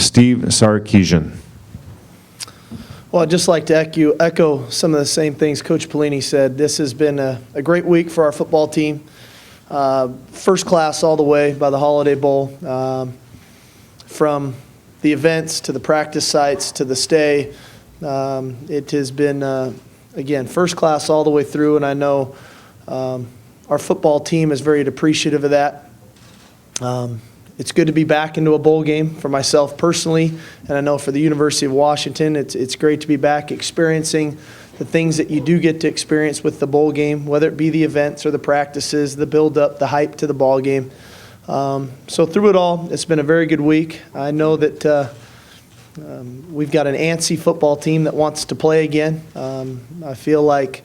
Steve Sarkisian. Well, I'd just like to echo some of the same things Coach Pelini said. This has been a great week for our football team. First class all the way by the Holiday Bowl. From the events to the practice sites to the stay, it has been, again, first class all the way through, and I know our football team is very appreciative of that. It's good to be back into a bowl game for myself personally, and I know for the University of Washington, it's great to be back experiencing the things that you do get to experience with the bowl game, whether it be the events or the practices, the build-up, the hype to the ball game. So through it all, it's been a very good week. I know that we've got an antsy football team that wants to play again. I feel like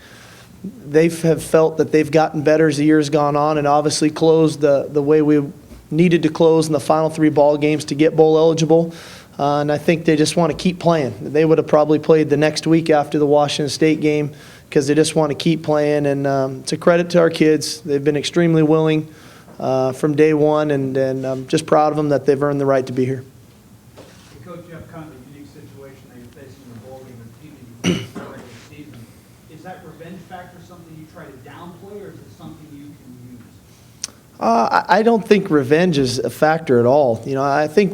they have felt that they've gotten better as the year's gone on and obviously closed the way we needed to close in the final 3 ball games to get bowl eligible. And I think they just want to keep playing. They would have probably played the next week after the Washington State game because they just want to keep playing. And it's a credit to our kids. They've been extremely willing from day one, and I'm just proud of them that they've earned the right to be here. Coach, you have kind of a unique situation that you're facing in the bowl game with the team that you faced in the regular season. Is that revenge factor something you try to downplay, or is it something you can use? I don't think revenge is a factor at all. You know, I think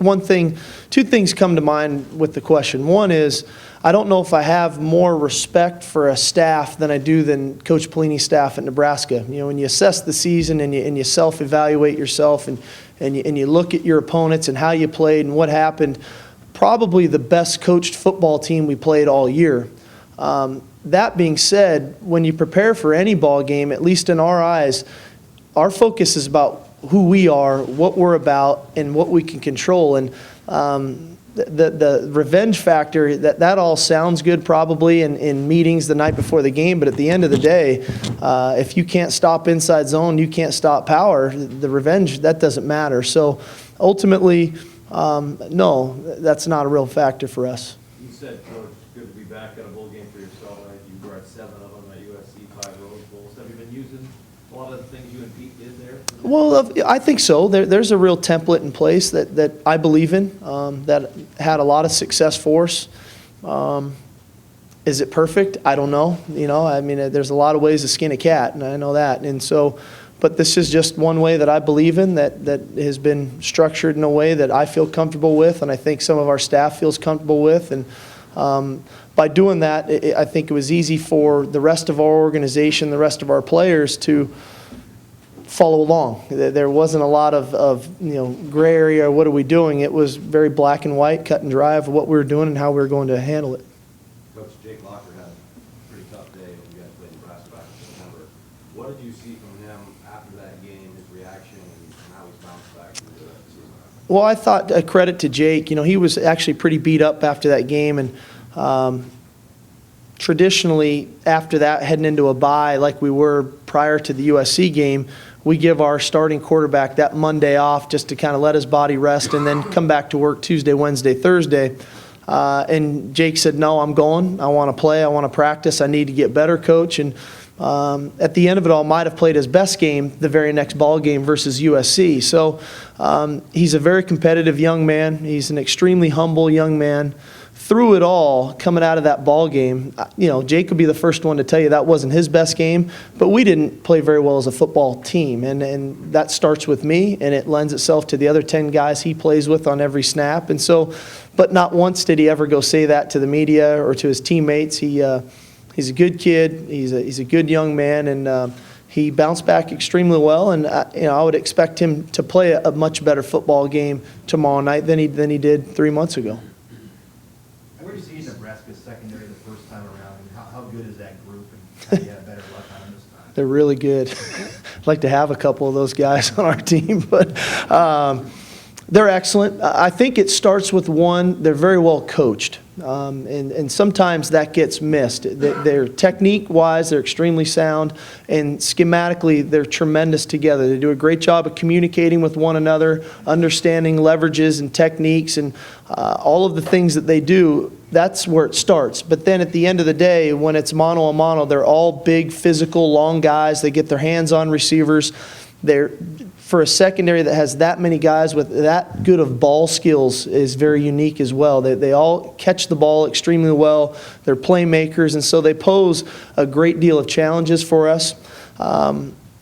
two things come to mind with the question. One is, I don't know if I have more respect for a staff than Coach Pelini's staff at Nebraska. You know, when you assess the season and you self-evaluate yourself and you look at your opponents and how you played and what happened, probably the best coached football team we played all year. That being said, when you prepare for any ball game, at least in our eyes, our focus is about who we are, what we're about, and what we can control. And the revenge factor, that all sounds good probably in meetings the night before the game, but at the end of the day, if you can't stop inside zone, you can't stop power, the revenge, that doesn't matter. So ultimately, no, that's not a real factor for us. You said, Coach, good to be back at a bowl game for yourself. Right? You were at 7 of them at USC, 5 Rose Bowls. Have you been using a lot of the things you and Pete did there? Well, I think so. There's a real template in place that I believe in, that had a lot of success for us. Is it perfect? I don't know. You know, I mean, there's a lot of ways to skin a cat, and I know that. And so, but this is just one way that I believe in that has been structured in a way that I feel comfortable with, and I think some of our staff feels comfortable with. And by doing that, I think it was easy for the rest of our organization, the rest of our players to follow along. There wasn't a lot of gray area, what are we doing? It was very black and white, cut and dry of what we were doing and how we were going to handle it. Coach, Jake Locker had a pretty tough day when you guys played Nebraska back in September. What did you see from him after that game, his reaction, and how he's bounced back into the season? Well, I thought a credit to Jake. You know, he was actually pretty beat up after that game, and traditionally after that, heading into a bye like we were prior to the USC game, we give our starting quarterback that Monday off just to kind of let his body rest and then come back to work Tuesday, Wednesday, Thursday. And Jake said, no, I'm going. I want to play. I want to practice. I need to get better, Coach. And at the end of it all, might have played his best game the very next ball game versus USC. So he's a very competitive young man. He's an extremely humble young man. Through it all, coming out of that ball game, you know, Jake would be the first one to tell you that wasn't his best game, but we didn't play very well as a football team, and that starts with me, and it lends itself to the other 10 guys he plays with on every snap. And so, but not once did he ever go say that to the media or to his teammates. He's a good kid. He's a good young man, and he bounced back extremely well. And I would expect him to play a much better football game tomorrow night than he did 3 months ago. Where do you see Nebraska's secondary the first time around, and how good is that group, and how do you have better luck on them this time? They're really good. I'd like to have a couple of those guys on our team, but they're excellent. I think it starts with one, they're very well coached, and sometimes that gets missed. They're technique-wise, they're extremely sound, and schematically, they're tremendous together. They do a great job of communicating with one another, understanding leverages and techniques, and all of the things that they do. That's where it starts. But then at the end of the day, when it's mano-a-mano, they're all big, physical, long guys. They get their hands on receivers. They're for a secondary that has that many guys with that good of ball skills is very unique as well. They all catch the ball extremely well. They're playmakers, and so they pose a great deal of challenges for us.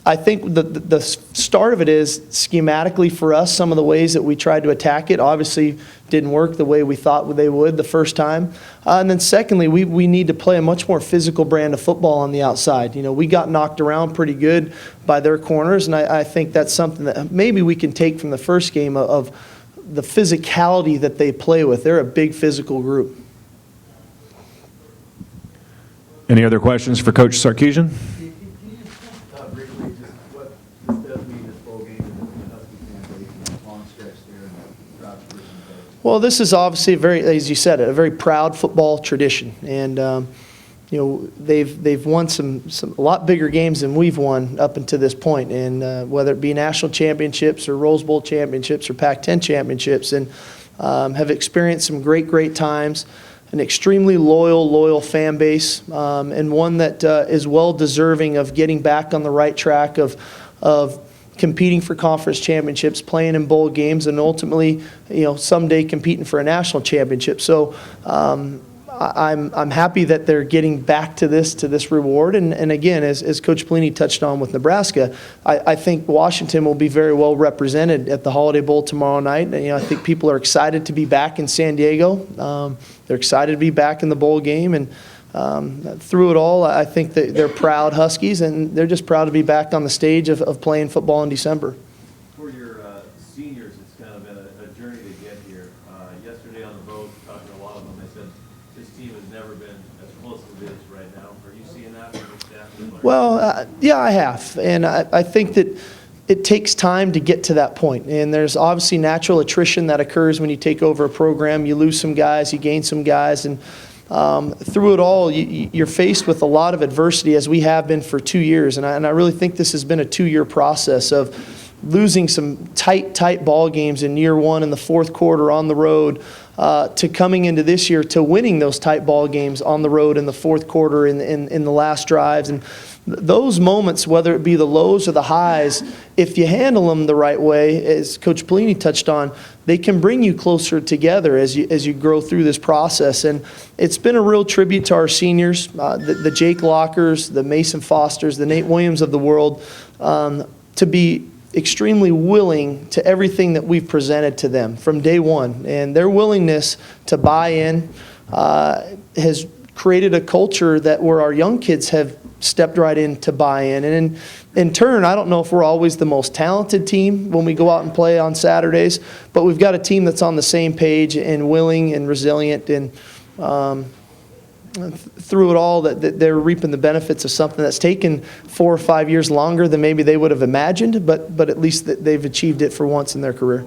I think the start of it is schematically for us, some of the ways that we tried to attack it obviously didn't work the way we thought they would the first time. And then secondly, we need to play a much more physical brand of football on the outside. You know, we got knocked around pretty good by their corners, and I think that's something that maybe we can take from the first game of the physicality that they play with. They're a big physical group. Any other questions for Coach Sarkisian? Can you just briefly just what this does mean, this bowl game, and the Husky fan base, and the long stretch there, and the proud tradition there? Well, this is obviously a very, as you said, a very proud football tradition, and you know they've won some a lot bigger games than we've won up until this point, and whether it be national championships or Rose Bowl championships or Pac-10 championships, and have experienced some great times. An extremely loyal fan base, and one that is well deserving of getting back on the right track of competing for conference championships, playing in bowl games, and ultimately, you know, someday competing for a national championship. So I'm happy that they're getting back to this reward. And again, as Coach Pelini touched on with Nebraska, I think Washington will be very well represented at the Holiday Bowl tomorrow night. And, you know, I think people are excited to be back in San Diego. They're excited to be back in the bowl game, and through it all, I think that they're proud Huskies, and they're just proud to be back on the stage of playing football in December. For your seniors, it's kind of been a journey to get here. Yesterday on the boat, talking to a lot of them, they said this team has never been as close as it is right now. Are you seeing that from your staff? And players? Well, yeah, I have, and I think that it takes time to get to that point. And there's obviously natural attrition that occurs when you take over a program. You lose some guys, you gain some guys, and through it all, you're faced with a lot of adversity, as we have been for 2 years. And I really think this has been a 2-year process of losing some tight ball games in year one in the fourth quarter on the road, to coming into this year to winning those tight ball games on the road in the fourth quarter in the last drives. And those moments, whether it be the lows or the highs, if you handle them the right way, as Coach Pelini touched on, they can bring you closer together as you grow through this process. And it's been a real tribute to our seniors, the Jake Lockers, the Mason Fosters, the Nate Williams of the world, to be extremely willing to everything that we've presented to them from day one. And their willingness to buy in has created a culture that where our young kids have stepped right in to buy in. And in turn, I don't know if we're always the most talented team when we go out and play on Saturdays, but we've got a team that's on the same page and willing and resilient, and through it all that they're reaping the benefits of something that's taken 4 or 5 years longer than maybe they would have imagined, but at least that they've achieved it for once in their career.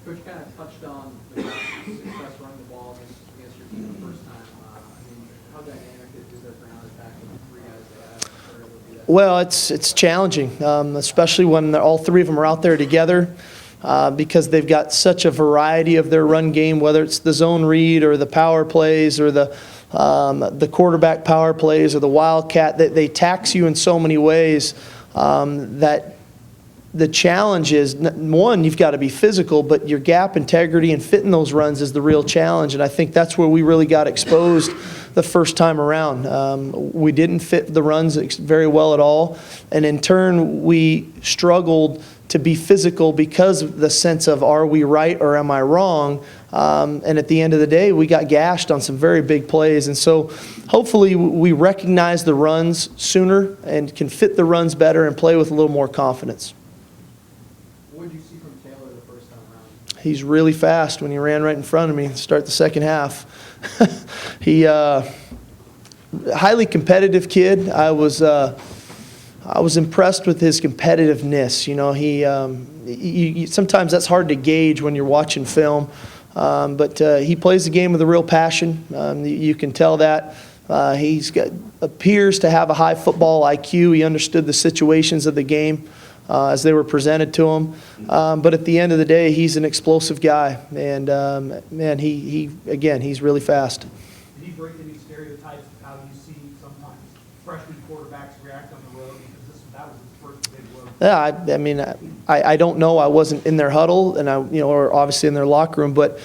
Coach kind of touched on the success running the ball against your team the first time. I mean, how dynamic is that ground attack with the 3 guys that are able to do that? Well, it's challenging, especially when all 3 of them are out there together, because they've got such a variety of their run game, whether it's the zone read or the power plays or the quarterback power plays or the wildcat. They tax you in so many ways that the challenge is, one, you've got to be physical, but your gap integrity and fitting those runs is the real challenge. And I think that's where we really got exposed the first time around. We didn't fit the runs very well at all. And in turn, we struggled to be physical because of the sense of, are we right or am I wrong? And at the end of the day, we got gashed on some very big plays. And so hopefully we recognize the runs sooner and can fit the runs better and play with a little more confidence. What did you see from Taylor the first time around? He's really fast when he ran right in front of me to start the second half. He highly competitive kid. I was impressed with his competitiveness. You know, he sometimes that's hard to gauge when you're watching film, but he plays the game with a real passion. You can tell that. Appears to have a high football IQ. He understood the situations of the game as they were presented to him. But at the end of the day, he's an explosive guy, and man, he's really fast. Did he break any stereotypes of how you see sometimes freshman quarterbacks react on the road? Because that was his first big road Yeah, I mean, I don't know. I wasn't in their huddle, and or obviously in their locker room, but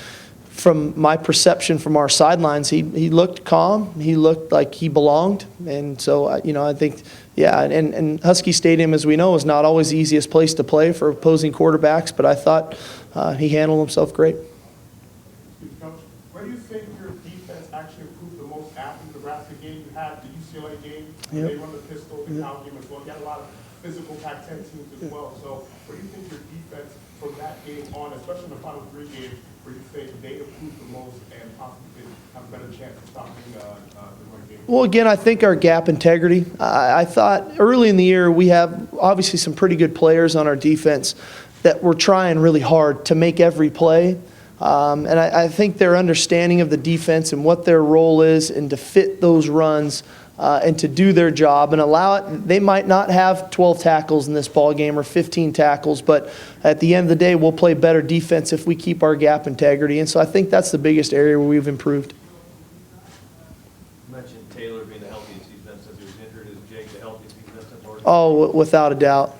from my perception from our sidelines, he looked calm. He looked like he belonged, and so I think, yeah. And Husky Stadium, as we know, is not always the easiest place to play for opposing quarterbacks, but I thought he handled himself great. Coach, where do you think your defense actually improved the most after the Nebraska game? You had the UCLA game, Yep. they run the pistol, the Cal game as well. You had a lot of physical Pac-10 teams as well. So where do you think your defense from that game on, especially in the final 3 games, where you think they improved the most and possibly have a better chance of stopping the run game? Well, again, I think our gap integrity. I thought early in the year we have obviously some pretty good players on our defense that were trying really hard to make every play. And I think their understanding of the defense and what their role is and to fit those runs and to do their job and allow it. They might not have 12 tackles in this ball game or 15 tackles, but at the end of the day, we'll play better defense if we keep our gap integrity. And so I think that's the biggest area where we've improved. You mentioned Taylor being the healthiest he's been since he was injured. Is Jake the healthiest he's been since Oregon? Oh, without a doubt.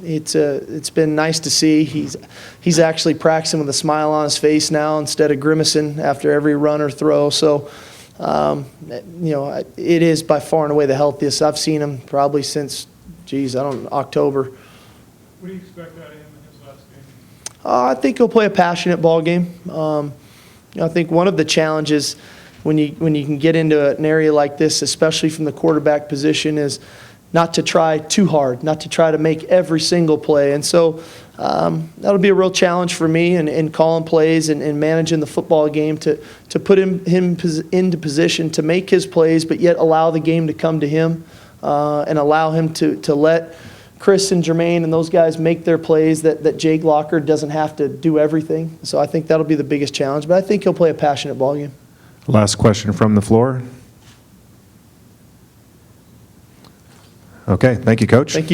It's been nice to see. He's actually practicing with a smile on his face now instead of grimacing after every run or throw. So, it is by far and away the healthiest. I've seen him probably since, October. What do you expect out of him in his last game? I think he'll play a passionate ball game. I think one of the challenges when you can get into an area like this, especially from the quarterback position, is not to try too hard, not to try to make every single play. And so that'll be a real challenge for me in calling plays and managing the football game to put him into position to make his plays, but yet allow the game to come to him and allow him to let Chris and Jermaine and those guys make their plays that Jake Locker doesn't have to do everything. So I think that'll be the biggest challenge. But I think he'll play a passionate ball game. Last question from the floor. Okay, thank you, Coach. Thank you.